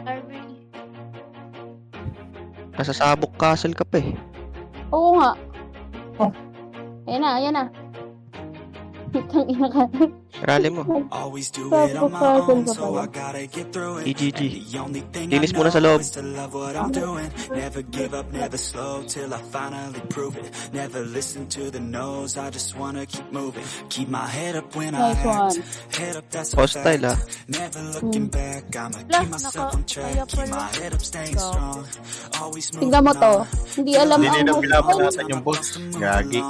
Arby. Nasa Sabok Castle ka pa eh. Oo nga. Ayan na, ayan na. Itang ina ka. Rally mo. Always do it on my own, so I gotta get through it. EGG. And the only thing I Linis muna sa know loob. is to love what I'm doing. Never give up, never slow, till I finally prove it. Never listen to the no's, I just wanna keep moving. Keep my head up when I Nice act. one. Head up, that's a Hostile, fact. ah. Never looking back, I'ma Lah, keep myself nako. on track. Kaya Keep pala. my head up, staying strong. Always moving Tingnan mo to. on. Hindi alam Hindi ang nila hostile. pinapanatan yung boss. Gagi.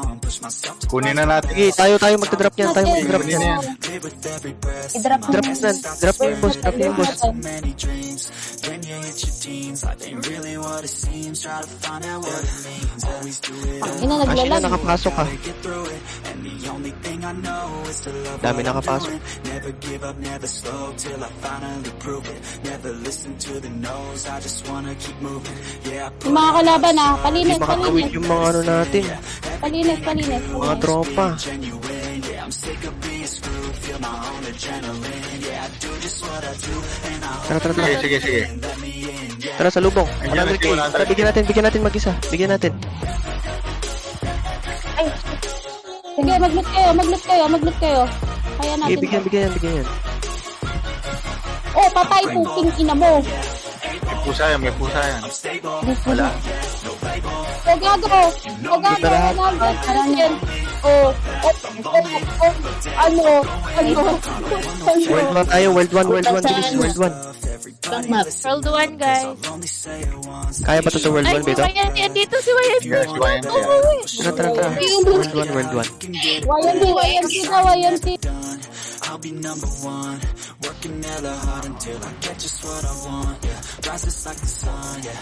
Kunin na natin. Sige, tayo magta-drop yan. Tayo magta-drop Kunin na yan. yan. Live with every breath. I-drop Drop mo. yan. Drop mo yung boss. Drop mo yung boss. So many dreams. Then you hit your teens. Life ain't really what it seems. Try to find out what it means. Always do it on Ina, Ashley na naglalag. nakapasok ka. get through it. And the only thing I know is to love Dami what I'm nakapasok. doing. Never give up, never slow, till I finally prove it. Never listen to the no's, I just wanna keep moving. Yeah, I Yung mga kalaban ah. Hindi Palinis, makakawin palinis. yung mga ano natin. Palinis, palinis. Mga tropa. genuine. Yeah, I'm sick of being screwed. Feel my own adrenaline. Yeah, I do just what I do, and I Tara, tara, tara. Sige, sige. let me in. Yeah. Tara sa lubong. Ayan, 100K. nagsimula Tara, tayo. bigyan natin mag-isa. Bigyan natin. Sige, mag-loot kayo, mag-loot kayo, mag-loot kayo. Kaya Sige, natin. bigyan yan. Oh, patay puking ina mo. May pusa yan, may pusa yan. Wala. O gago. O gago. lahat. Oh, ano? World 1 tayo. World 1. Bilis. World 1. World 1, guys. Kaya ba to sa World Ay, 1, si Beto? YNT. Dito si YNT. Yes, YNT. Tara. World 1. YMT, YMT na, YMT. I'll be number one, working hella hard until I get just what I want. Yeah, rises like the sun. Yeah.